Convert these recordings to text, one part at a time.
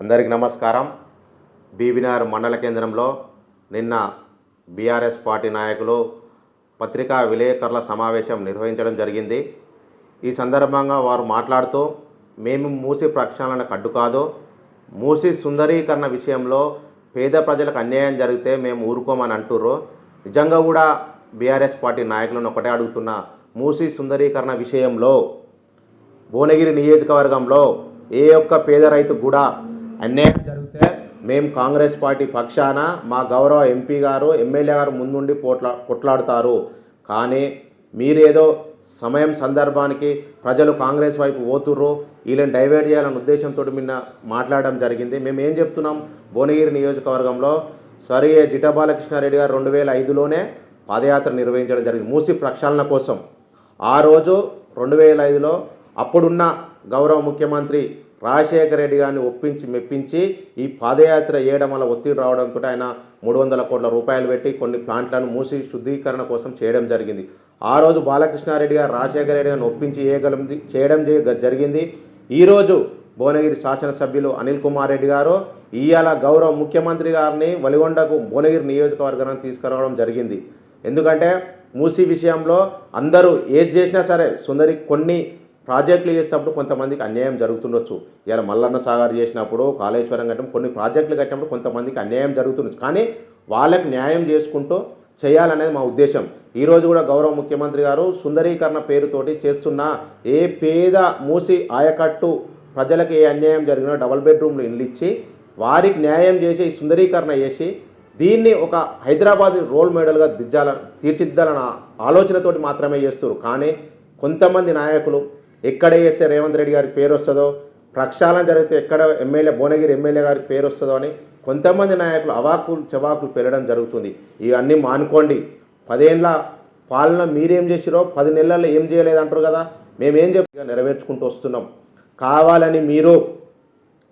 అందరికీ నమస్కారం. బీబీనగర్ మండల కేంద్రంలో నిన్న బీఆర్ఎస్ పార్టీ నాయకులు పత్రికా విలేకరుల సమావేశం నిర్వహించడం జరిగింది. ఈ సందర్భంగా వారు మాట్లాడుతూ, మేము మూసి ప్రక్షాళనకు అడ్డు కాదు, మూసి సుందరీకరణ విషయంలో పేద ప్రజలకు అన్యాయం జరిగితే మేము ఊరుకోమని అంటుర్రు. నిజంగా కూడా బీఆర్ఎస్ పార్టీ నాయకులను ఒకటే అడుగుతున్నా, మూసి సుందరీకరణ విషయంలో భువనగిరి నియోజకవర్గంలో ఏ ఒక్క పేద రైతుకు కూడా అన్యాయం జరిగితే మేము కాంగ్రెస్ పార్టీ పక్షాన మా గౌరవ ఎంపీ గారు, ఎమ్మెల్యే గారు ముందుండి కొట్లాడుతారు. కానీ మీరేదో సమయం సందర్భానికి ప్రజలు కాంగ్రెస్ వైపు పోతుర్రు, వీళ్ళని డైవర్ట్ చేయాలనే ఉద్దేశంతో నిన్న మాట్లాడడం జరిగింది. మేము ఏం చెప్తున్నాం, భువనగిరి నియోజకవర్గంలో సరియే జిటా బాలకృష్ణారెడ్డి గారు 2005లోనే పాదయాత్ర నిర్వహించడం జరిగింది మూసి ప్రక్షాళన కోసం. ఆ రోజు 2005లో అప్పుడున్న గౌరవ ముఖ్యమంత్రి రాజశేఖర రెడ్డి గారిని మెప్పించి ఈ పాదయాత్ర చేయడం వల్ల ఒత్తిడి రావడంతో ఆయన 300 కోట్ల రూపాయలు పెట్టి కొన్ని ప్లాంట్లను మూసి శుద్ధీకరణ కోసం చేయడం జరిగింది. ఆ రోజు బాలకృష్ణారెడ్డి గారు రాజశేఖర రెడ్డి గారిని ఒప్పించి చేయడం జరిగింది. ఈరోజు భువనగిరి శాసనసభ్యులు అనిల్ కుమార్ రెడ్డి గారు ఇవాళ గౌరవ ముఖ్యమంత్రి గారిని వలిగొండకు భువనగిరి నియోజకవర్గాన్ని తీసుకురావడం జరిగింది. ఎందుకంటే మూసి విషయంలో అందరూ ఏది చేసినా సరే కొన్ని ప్రాజెక్టులు చేసినప్పుడు కొంతమందికి అన్యాయం జరుగుతుండొచ్చు. ఇలా మల్లన్న సాగర్ చేసినప్పుడు, కాళేశ్వరం కట్టడం, కొన్ని ప్రాజెక్టులు కట్టినప్పుడు కొంతమందికి అన్యాయం జరుగుతుండొచ్చు. కానీ వాళ్ళకి న్యాయం చేసుకుంటూ చేయాలనేది మా ఉద్దేశం. ఈరోజు కూడా గౌరవ ముఖ్యమంత్రి గారు సుందరీకరణ పేరుతోటి చేస్తున్న ఏ పేద మూసి ఆయకట్టు ప్రజలకు ఏ అన్యాయం జరిగినా డబుల్ బెడ్రూమ్లు ఇల్లు ఇచ్చి వారికి న్యాయం చేసి సుందరీకరణ చేసి దీన్ని ఒక హైదరాబాద్ రోల్ మోడల్గా తీర్చిద్దాలన్న ఆలోచనతోటి మాత్రమే చేస్తారు. కానీ కొంతమంది నాయకులు ఎక్కడ చేస్తే రేవంత్ రెడ్డి గారికి పేరు వస్తుందో, ప్రక్షాళన జరిగితే ఎక్కడ భువనగిరి ఎమ్మెల్యే గారికి పేరు వస్తుందో అని కొంతమంది నాయకులు అవాకులు చవాకులు పెరగడం జరుగుతుంది. ఇవన్నీ మానుకోండి. 10 ఏళ్ళ పాలన మీరేం చేసిరో 10 నెలల్లో ఏం చేయలేదంటారు కదా. మేమేం చెప్పి నెరవేర్చుకుంటూ వస్తున్నాం.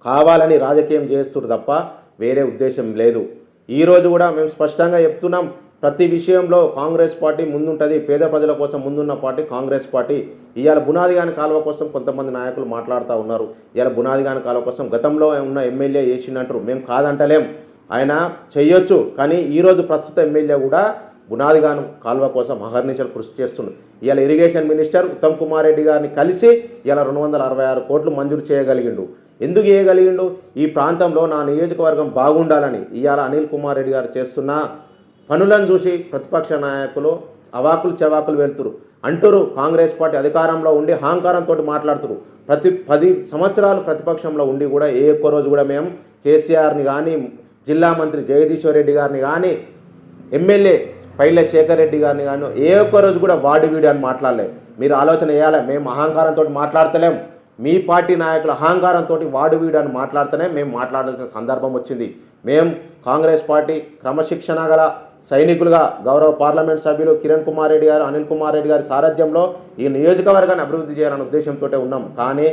కావాలని రాజకీయం చేస్తున్నారు తప్ప వేరే ఉద్దేశం లేదు. ఈరోజు కూడా మేము స్పష్టంగా చెప్తున్నాం, ప్రతి విషయంలో కాంగ్రెస్ పార్టీ ముందుంటుంది. పేద ప్రజల కోసం ముందున్న పార్టీ కాంగ్రెస్ పార్టీ. ఇవాళ బునాదిగాని కాలువ కోసం కొంతమంది నాయకులు మాట్లాడుతూ ఉన్నారు. ఇవాళ బునాదిగాని కాలువ కోసం గతంలో ఉన్న ఎమ్మెల్యే చేసినట్టు మేము కాదంటలేం, ఆయన చెయ్యొచ్చు. కానీ ఈరోజు ప్రస్తుత ఎమ్మెల్యే కూడా బునాదిగాని కాలువ కోసం అహర్నిశలు కృషి చేస్తున్నారు. ఇవాళ ఇరిగేషన్ మినిస్టర్ ఉత్తమ్ కుమార్ రెడ్డి గారిని కలిసి ఇవాళ 266 కోట్లు మంజూరు చేయగలిగిండు. ఎందుకు చేయగలిగిండు? ఈ ప్రాంతంలో నా నియోజకవర్గం బాగుండాలని. ఇవాళ అనిల్ కుమార్ రెడ్డి గారు చేస్తున్న పనులను చూసి ప్రతిపక్ష నాయకులు అవాకులు చెవాకులు వెళ్తురు అంటారు. కాంగ్రెస్ పార్టీ అధికారంలో ఉండి అహంకారంతో మాట్లాడుతున్నారు. 10 సంవత్సరాలు ప్రతిపక్షంలో ఉండి కూడా ఏ ఒక్క రోజు కూడా మేము కేసీఆర్ని కానీ, జిల్లా మంత్రి జగదీశ్వర్ రెడ్డి గారిని కానీ, ఎమ్మెల్యే పైల శేఖర్ రెడ్డి గారిని కానీ ఏ ఒక్క రోజు కూడా వాడి వీడి అని మాట్లాడలే. మీరు ఆలోచన చేయాలి. మేము అహంకారంతో మాట్లాడతలేం. మీ పార్టీ నాయకులు అహంకారంతో వాడు వీడు అని మాట్లాడితేనే మేము మాట్లాడాల్సిన సందర్భం వచ్చింది. మేము కాంగ్రెస్ పార్టీ క్రమశిక్షణ గల సైనికులుగా గౌరవ పార్లమెంట్ సభ్యులు కిరణ్ కుమార్ రెడ్డి గారు, అనిల్ కుమార్ రెడ్డి గారి సారథ్యంలో ఈ నియోజకవర్గాన్ని అభివృద్ధి చేయాలనే ఉద్దేశంతో ఉన్నాం. కానీ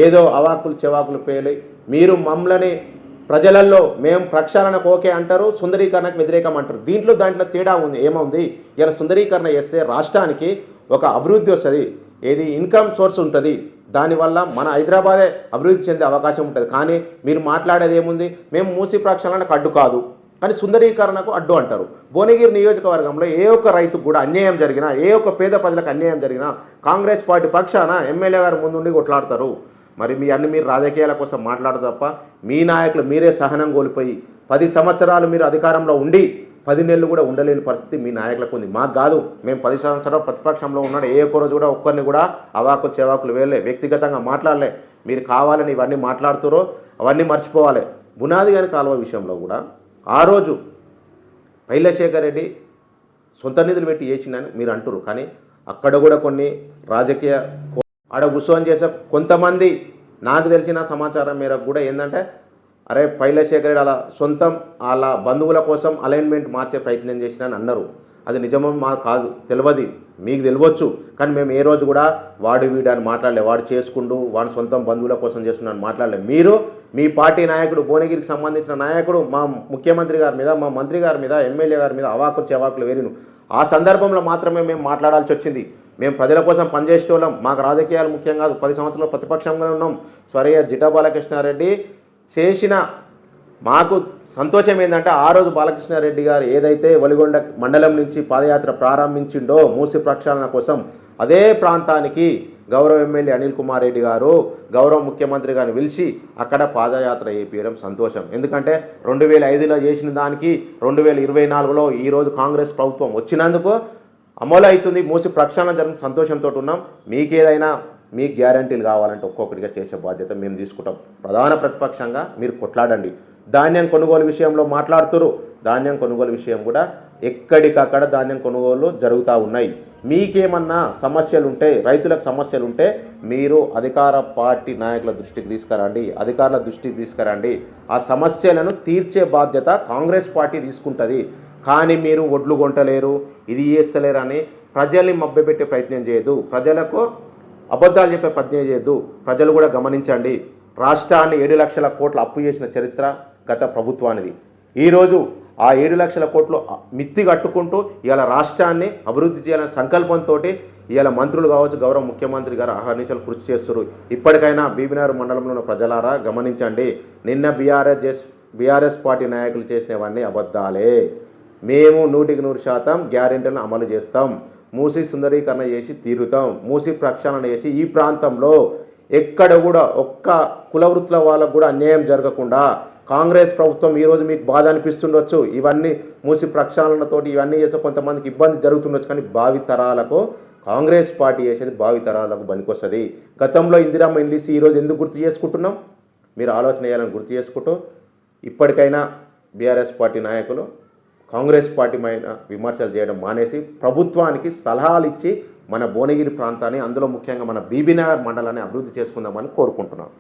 ఏదో అవాకులు చెవాకులు పేలి మీరు మమ్మల్ని ప్రజలలో మేము ప్రక్షాళనకు ఓకే అంటారు, సుందరీకరణకు వ్యతిరేకం అంటారు. దాంట్లో తేడా ఉంది. ఏముంది? ఇలా సుందరీకరణ చేస్తే రాష్ట్రానికి ఒక అభివృద్ధి వస్తుంది, ఏది ఇన్కమ్ సోర్స్ ఉంటుంది. దానివల్ల మన హైదరాబాదే అభివృద్ధి చెందే అవకాశం ఉంటుంది. కానీ మీరు మాట్లాడేది ఏముంది? మేము మూసి ప్రక్షాళనకు అడ్డు కాదు, కానీ సుందరీకరణకు అడ్డు అంటారు. భువనగిరి నియోజకవర్గంలో ఏ ఒక్క రైతుకు కూడా అన్యాయం జరిగినా, ఏ ఒక్క పేద ప్రజలకు అన్యాయం జరిగినా కాంగ్రెస్ పార్టీ పక్షాన ఎమ్మెల్యే గారు ముందుండి కొట్లాడతారు. మరి మీరు రాజకీయాల కోసం మాట్లాడదు తప్ప మీ నాయకులు మీరే సహనం కోల్పోయి 10 సంవత్సరాలు మీరు అధికారంలో ఉండి 10 నెలలు కూడా ఉండలేని పరిస్థితి మీ నాయకులకు ఉంది. మాకు కాదు. మేము 10 సంవత్సరాలు ప్రతిపక్షంలో ఉన్నాడు, ఏ ఒక్క రోజు కూడా ఒక్కరిని కూడా అవాకులు చెవాకులు వేయలే, వ్యక్తిగతంగా మాట్లాడలే. మీరు కావాలని ఇవన్నీ మాట్లాడుతారో అవన్నీ మర్చిపోవాలి. బునాదిగాని కాలువ విషయంలో కూడా ఆ రోజు పైలశేఖర్ రెడ్డి సొంత నిధులు పెట్టి చేసిందని మీరు అంటారు. కానీ అక్కడ కూడా కొన్ని రాజకీయ ఆడ కూర్చొని చేసే కొంతమంది నాకు తెలిసిన సమాచారం మేరకు కూడా ఏంటంటే, అరే పైలశేఖర్ రెడ్డి అలా సొంతం వాళ్ళ బంధువుల కోసం అలైన్మెంట్ మార్చే ప్రయత్నం చేసినని అన్నారు. అది నిజమో మాకు కాదు, తెలియదు, మీకు తెలియవచ్చు. కానీ మేము ఏ రోజు కూడా వాడు వీడని మాట్లాడలే. వాడు చేసుకుంటూ వాడి సొంతం బంధువుల కోసం చేస్తున్నాను మాట్లాడలే. మీరు మీ పార్టీ నాయకుడు, భువనగిరికి సంబంధించిన నాయకుడు మా ముఖ్యమంత్రి గారి మీద, మా మంత్రి గారి మీద, ఎమ్మెల్యే గారి మీద అవాకులు చెవాకులు వేరిను. ఆ సందర్భంలో మాత్రమే మేము మాట్లాడాల్సి వచ్చింది. మేము ప్రజల కోసం పనిచేసేటోళ్ళం. మాకు రాజకీయాలు ముఖ్యం కాదు. 10 సంవత్సరాలు ప్రతిపక్షంగా ఉన్నాం. స్వర్గీయ జిటా బాలకృష్ణారెడ్డి చేసిన మాకు సంతోషం ఏంటంటే ఆ రోజు బాలకృష్ణారెడ్డి గారు ఏదైతే వలిగొండ మండలం నుంచి పాదయాత్ర ప్రారంభించిండో మూసి ప్రక్షాళన కోసం అదే ప్రాంతానికి గౌరవ ఎమ్మెల్యే అనిల్ కుమార్ రెడ్డి గారు గౌరవ ముఖ్యమంత్రి గారిని పిలిచి అక్కడ పాదయాత్ర చేయించడం సంతోషం. ఎందుకంటే 2005లో చేసిన దానికి 2024లో ఈరోజు కాంగ్రెస్ ప్రభుత్వం వచ్చినందుకు అమలు అవుతుంది, మూసి ప్రక్షాళన జరిగిన సంతోషంతో ఉన్నాం. మీకేదైనా మీకు గ్యారంటీలు కావాలంటే ఒక్కొక్కటిగా చేసే బాధ్యత మేము తీసుకుంటాం. ప్రధాన ప్రతిపక్షంగా మీరు కొట్లాడండి. ధాన్యం కొనుగోలు విషయంలో మాట్లాడుతున్నారు. ధాన్యం కొనుగోలు విషయం కూడా ఎక్కడికక్కడ ధాన్యం కొనుగోలు జరుగుతూ ఉన్నాయి. మీకేమన్నా సమస్యలు ఉంటే, రైతులకు సమస్యలు ఉంటే మీరు అధికార పార్టీ నాయకుల దృష్టికి తీసుకురండి, అధికారుల దృష్టికి తీసుకురండి. ఆ సమస్యలను తీర్చే బాధ్యత కాంగ్రెస్ పార్టీ తీసుకుంటుంది. కానీ మీరు ఒడ్లు కొంటలేరు, ఇది చేస్తలేరు అని ప్రజల్ని మభ్యపెట్టే ప్రయత్నం చేయదు, ప్రజలకు అబద్ధాలు చెప్పే ప్రయత్నం చేయదు. ప్రజలు కూడా గమనించండి, రాష్ట్రాన్ని 7 లక్షల కోట్ల అప్పు చేసిన చరిత్ర గత ప్రభుత్వానిది. ఈరోజు ఆ 7 లక్షల కోట్లు మిత్తి కట్టుకుంటూ ఇవాళ రాష్ట్రాన్ని అభివృద్ధి చేయాలనే సంకల్పంతో ఇవాళ మంత్రులు కావచ్చు, గౌరవ ముఖ్యమంత్రి గారు అహర్నిశలు కృషి చేస్తున్నారు. ఇప్పటికైనా బీబీనగర్ మండలంలో ఉన్న ప్రజలారా గమనించండి, నిన్న బీఆర్ఎస్ పార్టీ నాయకులు చేసినవన్నీ అబద్ధాలే. మేము 100% గ్యారెంటీలను అమలు చేస్తాం. మూసి సుందరీకరణ చేసి తీరుతాం. మూసి ప్రక్షాళన చేసి ఈ ప్రాంతంలో ఎక్కడ కూడా ఒక్క కుల వృత్తుల వాళ్ళకు కూడా అన్యాయం జరగకుండా కాంగ్రెస్ ప్రభుత్వం ఈరోజు మీకు బాధ అనిపిస్తుండొచ్చు, ఇవన్నీ మూసి ప్రక్షాళనతోటి ఇవన్నీ చేస్తే కొంతమందికి ఇబ్బంది జరుగుతుండొచ్చు. కానీ భావితరాలకు కాంగ్రెస్ పార్టీ చేసేది భావితరాలకు పనికొస్తుంది. గతంలో ఇందిరమ్మ ఇండ్లిసి ఈరోజు ఎందుకు గుర్తు చేసుకుంటున్నాం? మీరు ఆలోచన చేయాలని గుర్తు చేసుకుంటూ ఇప్పటికైనా బీఆర్ఎస్ పార్టీ నాయకులు కాంగ్రెస్ పార్టీ పైన విమర్శలు చేయడం మానేసి ప్రభుత్వానికి సలహాలు ఇచ్చి మన భువనగిరి ప్రాంతాన్ని, అందులో ముఖ్యంగా మన బీబీనగర్ మండలాన్ని అభివృద్ధి చేసుకుందామని కోరుకుంటున్నాం.